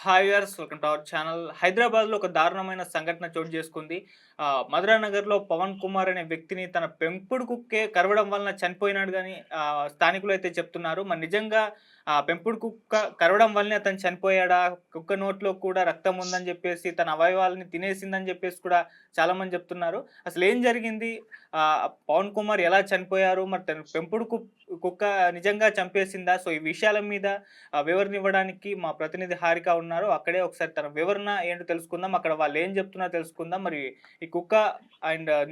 Hi viewers, welcome to our channel. హైదరాబాద్‌లో ఒక దారుణమైన సంఘటన చోటు చేసుకుంది. మధురా నగర్‌లో పవన్ కుమార్ అనే వ్యక్తిని తన పెంపుడు కుక్కే కరవడం వలన చనిపోయినాడు గాని స్థానికులైతే చెప్తున్నారు. మరి నిజంగా పెంపుడు కుక్క కరవడం వల్లనే అతను చనిపోయాడా? కుక్క నోట్లో కూడా రక్తం ఉందని జెప్పేసి, తన అవయవాల్ని తినేసిందని జెప్పేసి కూడా చాలామంది చెప్తున్నారు. అసలేం జరిగింది? పవన్ కుమార్ ఎలా చనిపోయారు? మరి తన పెంపుడు కుక్క నిజంగా చంపేసిందా? సో, ఈ విషయాల మీద వివరణ ఇవ్వడానికి మా ప్రతినిధి హారిక ఉన్నారు. అక్కడే ఒకసారి తన వివరణ ఏంటో తెలుసుకుందాం. అక్కడ వాళ్ళేం జెప్తున్నారో తెలుసుకుందాం. మరి ఈ కుక్క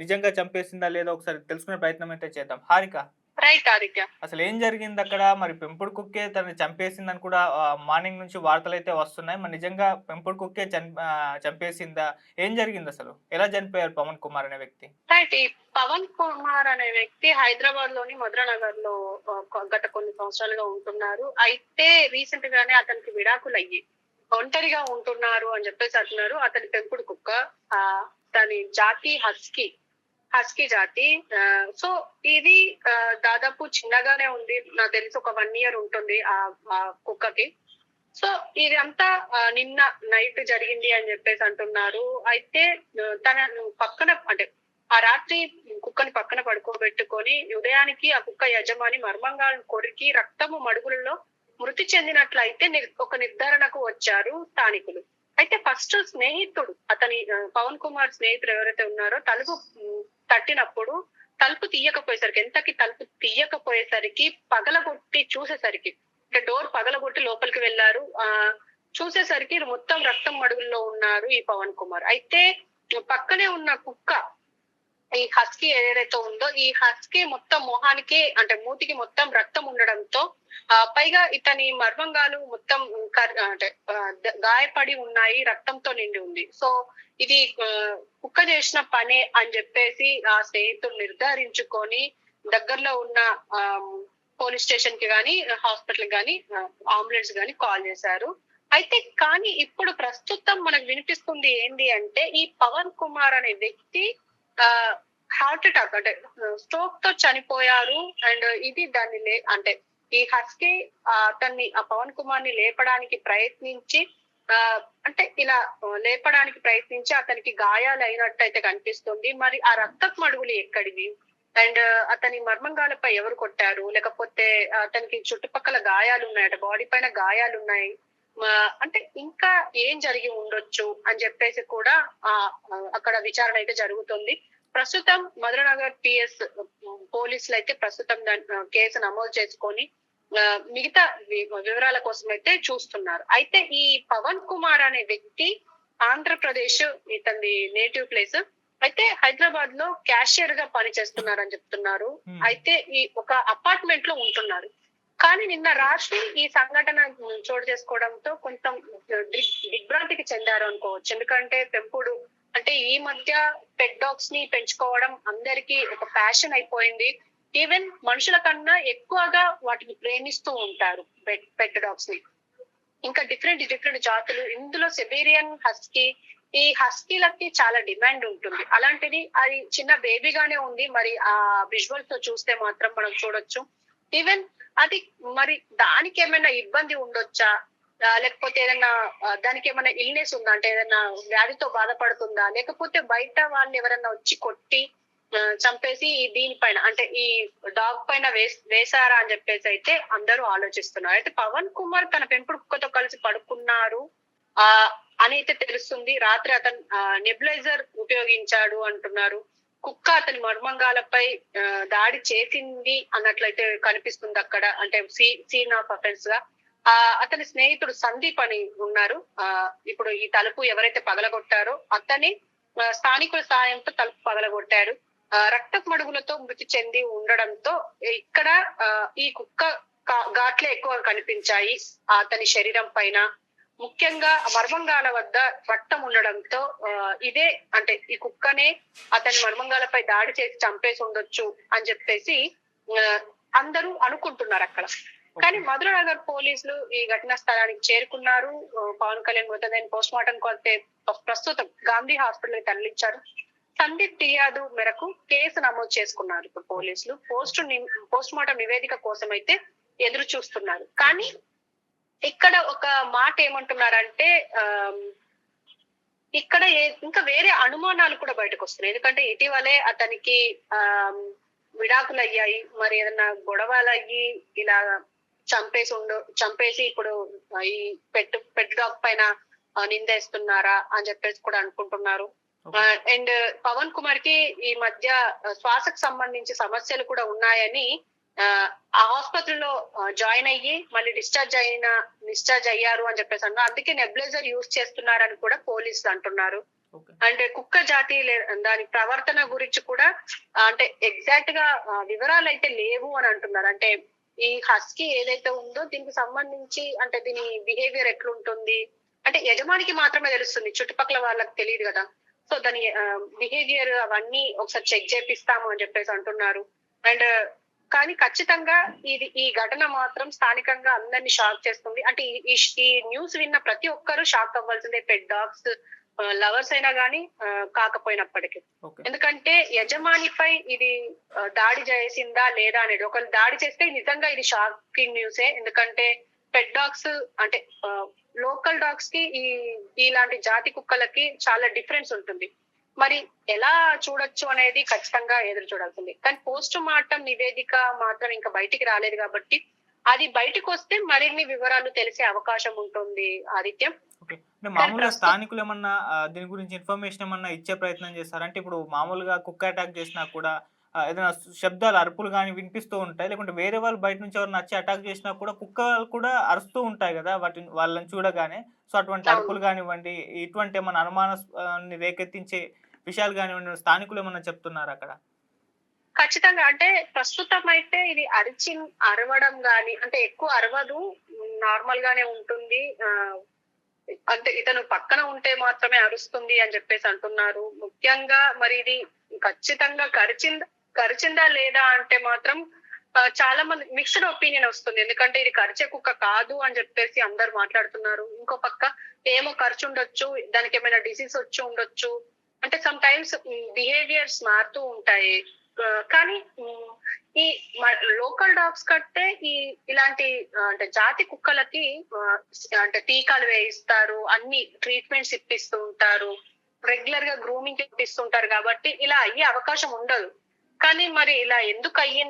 నిజంగా చంపేసిందా లేదా ఒకసారి తెలుసుకునే ప్రయత్నం అయితే చేద్దాం. హారిక, రైట్ ఆదిత్య. అసలేం జరిగిందక్కడ? మరి పెంపుడు కుక్కే తనని చంపేసిందని కూడా మార్నింగ్ నుంచి వార్తలైతే వస్తున్నాయి. మరి నిజంగా పెంపుడు కుక్కే చంపేసిందా? ఏం జరిగిందసలు? ఎలా చనిపోయారు పవన్ కుమార్ అనే వ్యక్తి? రైట్. ఈ పవన్ కుమార్ అనే వ్యక్తి హైదరాబాద్ లోని మధురానగర్ లో గత కొన్ని సంవత్సరాలుగా ఉంటున్నారు. అయితే రీసెంట్ గానే అతనికి విడాకులయ్యి ఒంటరిగా ఉంటున్నారు అని చెప్పేసి అంటున్నారు. అతని పెంపుడు కుక్క దాని జాతి హస్కీ. హస్కీ జాతి. సో ఇది దాదాపు చిన్నగానే ఉంది. నాకు తెలిసి ఒక 1 year ఉంటుంది ఆ కుక్కకి. సో ఇదంతా నిన్న నైట్ జరిగింది అని చెప్పేసి అంటున్నారు. అయితే తన పక్కన అంటే ఆ రాత్రి కుక్కని పక్కన పడుకోబెట్టుకొని ఉదయానికి ఆ కుక్క యజమాని మర్మంగాలను కొరికి రక్తము మడుగులలో మృతి చెందినట్లయితే ఒక నిర్ధారణకు వచ్చారు స్థానికులు. అయితే ఫస్ట్ స్నేహితుడు అతని పవన్ కుమార్ స్నేహితుడు ఎవరైతే ఉన్నారో తలుపు తట్టినప్పుడు తలుపు తీయకపోయేసరికి పగలగొట్టి చూసేసరికి అంటే డోర్ పగలగొట్టి లోపలికి వెళ్లారు. చూసేసరికి మొత్తం రక్తం మడుగుల్లో ఉన్నారు ఈ పవన్ కుమార్. అయితే పక్కనే ఉన్న కుక్క ఈ హస్కీ ఏదైతే ఉందో ఈ హస్కీ మొత్తం మొహానికి అంటే మూతికి మొత్తం రక్తం ఉండడంతో పైగా ఇతని మర్మంగాలు మొత్తం అంటే గాయపడి ఉన్నాయి, రక్తంతో నిండి ఉంది. సో ఇది కుక్క చేసిన పనే అని చెప్పేసి ఆ స్నేహితుడు నిర్ధారించుకొని దగ్గరలో ఉన్న పోలీస్ స్టేషన్ కి గాని హాస్పిటల్ గాని అంబులెన్స్ గాని కాల్ చేశారు. అయితే కానీ ఇప్పుడు ప్రస్తుతం మనకు వినిపిస్తుంది ఏంటి అంటే ఈ పవన్ కుమార్ అనే వ్యక్తి హార్ట్ అటాక్ అంటే స్ట్రోక్ తో చనిపోయారు. అండ్ ఇది దాన్ని అంటే ఈ హస్కీ అతన్ని ఆ పవన్ కుమార్ ని లేపడానికి ప్రయత్నించి అంటే ఇలా లేపడానికి ప్రయత్నించి అతనికి గాయాలు అయినట్టయితే కనిపిస్తుంది. మరి ఆ రక్తపు మడుగులు ఎక్కడివి? అండ్ అతని మర్మంగాలపై ఎవరు కొట్టారు? లేకపోతే అతనికి చుట్టుపక్కల గాయాలు ఉన్నాయట, బాడీ పైన గాయాలు ఉన్నాయి. అంటే ఇంకా ఏం జరిగి ఉండొచ్చు అని చెప్పేసి కూడా అక్కడ విచారణ అయితే జరుగుతుంది. ప్రస్తుతం మధురనగర్ పిఎస్ పోలీసులు అయితే ప్రస్తుతం కేసు నమోదు చేసుకొని మిగతా వివరాల కోసం అయితే చూస్తున్నారు. అయితే ఈ పవన్ కుమార్ అనే వ్యక్తి ఆంధ్రప్రదేశ్ ఇతని నేటివ్ ప్లేస్. అయితే హైదరాబాద్ లో క్యాషియర్ గా పనిచేస్తున్నారని చెప్తున్నారు. అయితే ఈ ఒక అపార్ట్మెంట్ లో ఉంటున్నారు. కానీ నిన్న రాత్రి ఈ సంఘటన చోటు చేసుకోవడంతో కొంచెం దిగ్భ్రాంతికి చెందారు అనుకోవచ్చు. ఎందుకంటే పెంపుడు అంటే ఈ మధ్య పెట్ డాగ్స్ ని పెంచుకోవడం అందరికీ ఒక ప్యాషన్ అయిపోయింది. ఈవెన్ మనుషుల కన్నా ఎక్కువగా వాటిని ప్రేమిస్తూ ఉంటారు పెట్ డాగ్స్ ని. ఇంకా డిఫరెంట్ జాతులు, ఇందులో సిబేరియన్ హస్కీ, ఈ హస్కీలకి చాలా డిమాండ్ ఉంటుంది. అలాంటిది అది చిన్న బేబీగానే ఉంది. మరి ఆ విజువల్స్ తో చూస్తే మాత్రం మనం చూడొచ్చు. ఈవెన్ అది మరి దానికి ఏమైనా ఇబ్బంది ఉండొచ్చా, లేకపోతే ఏదైనా దానికి ఏమైనా ఇల్నెస్ ఉందా, అంటే ఏదైనా వ్యాధితో బాధపడుతుందా, లేకపోతే బయట వాళ్ళు ఎవరైనా వచ్చి కొట్టి చంపేసి దీనిపైన అంటే ఈ డాగ్ పైన వేసారా అని చెప్పేసి అయితే అందరూ ఆలోచిస్తున్నారు. అయితే పవన్ కుమార్ తన పెంపుడు కుక్కతో కలిసి పడుకున్నారు అని అయితే తెలుస్తుంది. రాత్రి అతను నెబులైజర్ ఉపయోగించాడు అంటున్నారు. కుక్క అతని మర్మంగాలపై దాడి చేసింది అన్నట్లయితే కనిపిస్తుంది అక్కడ, అంటే సీన్ ఆఫ్ అఫెన్స్ గా. అతని స్నేహితుడు సందీప్ అని ఉన్నారు. ఇప్పుడు ఈ తలుపు ఎవరైతే పగలగొట్టారో అతని స్థానికుల సాయంతో తలుపు పగలగొట్టారు. రక్తపు మడుగులతో మృతి చెంది ఉండడంతో ఇక్కడ ఈ కుక్క ఘాట్లే ఎక్కువ కనిపించాయి అతని శరీరం పైన. ముఖ్యంగా మర్మంగాల వద్ద రక్తం ఉండడంతో ఇదే అంటే ఈ కుక్కనే అతని మర్మంగాలపై దాడి చేసి చంపేసి ఉండొచ్చు అని చెప్పేసి అందరూ అనుకుంటున్నారు అక్కడ. కానీ మధురనగర్ పోలీసులు ఈ ఘటనా స్థలానికి చేరుకున్నారు. పవన్ కళ్యాణ్ మృతదేహాన్ని పోస్ట్ మార్టం కొస్తే ప్రస్తుతం గాంధీ హాస్పిటల్ తరలించారు. సందీప్ ఫిర్యాదు మేరకు కేసు నమోదు చేసుకున్నారు ఇప్పుడు పోలీసులు. పోస్ట్ మార్టం నివేదిక కోసం అయితే ఎదురు చూస్తున్నారు. కానీ ఇక్కడ ఒక మాట ఏమంటున్నారంటే ఆహ్, ఇక్కడ ఇంకా వేరే అనుమానాలు కూడా బయటకు వస్తున్నాయి. ఎందుకంటే ఇటీవలే అతనికి ఆహ్, విడాకులయ్యాయి. మరి ఏదన్నా గొడవలయ్యి ఇలా చంపేసి ఇప్పుడు ఈ పెట్ డాగ్ పైన నిందేస్తున్నారా అని చెప్పేసి కూడా అనుకుంటున్నారు. ఓకే. అండ్ పవన్ కుమార్ కి ఈ మధ్య శ్వాసకు సంబంధించి సమస్యలు కూడా ఉన్నాయని ఆ ఆసుపత్రిలో జాయిన్ అయ్యి మళ్ళీ డిశ్చార్జ్ అయ్యారు అని చెప్పేసి అన్నారు. అందుకే నెబ్లైజర్ యూజ్ చేస్తున్నారని కూడా పోలీసులు అంటున్నారు. ఓకే. అంటే కుక్క జాతి దాని ప్రవర్తన గురించి కూడా అంటే ఎగ్జాక్ట్ గా వివరాలు అయితే లేవు అని అంటున్నారు. అంటే ఈ హస్కీ ఏదైతే ఉందో దీనికి సంబంధించి అంటే దీని బిహేవియర్ ఎట్లుంటుంది అంటే యజమానికి మాత్రమే తెలుస్తుంది, చుట్టుపక్కల వాళ్ళకి తెలియదు కదా. సో దాని బిహేవియర్ అవన్నీ ఒకసారి చెక్ చేపిస్తాము అని చెప్పేసి అంటున్నారు. అండ్ కానీ ఖచ్చితంగా ఈ ఘటన మాత్రం స్థానికంగా అందరినీ షాక్ చేస్తుంది. అంటే ఈ న్యూస్ విన్న ప్రతి ఒక్కరూ షాక్ అవ్వాల్సిందే, పెట్ డాగ్స్ లవర్స్ అయినా గానీ కాకపోయినప్పటికీ. ఓకే. ఎందుకంటే యజమానిపై ఇది దాడి చేసిందా లేదా అనేది, ఒకళ్ళు దాడి చేస్తే నిజంగా ఇది షాకింగ్ న్యూసే. ఎందుకంటే పెట్ డాగ్స్ అంటే లోకల్ డాగ్స్ కి ఇలాంటి జాతి కుక్కలకి చాలా డిఫరెన్స్ ఉంటుంది. మరి ఎలా చూడొచ్చు అనేది ఖచ్చితంగా ఎదురు చూడాల్సింది. కానీ పోస్ట్ మార్టం నివేదిక మాత్రం ఇంకా బయటికి రాలేదు కాబట్టి అది బయటకు వస్తే మరిన్ని వివరాలు తెలిసే అవకాశం ఉంటుంది ఆదిత్యం. ఓకే. అంటే మామూలుగా స్థానికులు ఏమన్నా దీని గురించి ఇన్ఫర్మేషన్ ఏమన్నా ఇచ్చే ప్రయత్నం చేస్తారా? అంటే ఇప్పుడు మామూలుగా కుక్క అటాక్ చేసినా కూడా ఏదైనా శబ్దాలు, అరుపులు గాని వినిపిస్తూ ఉంటాయి. లేకుంటే వేరే వాళ్ళు బయట నుంచి ఎవరైనా వచ్చి అటాక్ చేసినా కూడా కుక్కలు కూడా అరుస్తూ ఉంటాయి గదా! వాళ్ళని చూడగానే. సో, అటువంటి అవును. అరుపులు గానివ్వండి, ఇటువంటి ఏమన్నా అనుమానాన్ని రేకెత్తించే విషయాలు గానివ్వండి, స్థానికులు ఏమన్నా చెప్తున్నారా అక్కడ? ఖచ్చితంగా. అంటే ప్రస్తుతం అయితే ఇది అరవడం గాని అంటే ఎక్కువ అరవదు. నార్మల్ గానే ఉంటుంది. అంటే ఇతను పక్కన ఉంటే మాత్రమే అరుస్తుంది అని చెప్పేసి అంటున్నారు. ముఖ్యంగా మరి ఇది ఖచ్చితంగా కరిచిందా లేదా అంటే మాత్రం చాలా మంది మిక్స్డ్ ఒపీనియన్ వస్తుంది. ఎందుకంటే ఇది కరిచే కుక్క కాదు అని చెప్పేసి అందరు మాట్లాడుతున్నారు. ఇంకో పక్క ఏమో కరిచుండొచ్చు, దానికి ఏమైనా డిసీజ్ వచ్చి ఉండొచ్చు. అంటే సమ్ టైమ్స్ బిహేవియర్స్ మారుతూ ఉంటాయి. కానీ ఈ లోకల్ డాగ్స్ కంటే ఇలాంటి అంటే జాతి కుక్కలకి అంటే టీకాలు వేయిస్తారు, అన్ని ట్రీట్మెంట్స్ ఇప్పిస్తూ ఉంటారు, రెగ్యులర్ గా గ్రూమింగ్ ఇప్పిస్తుంటారు కాబట్టి ఇలా అయ్యే అవకాశం ఉండదు. కానీ మరి ఇలా ఎందుకు అయ్యింది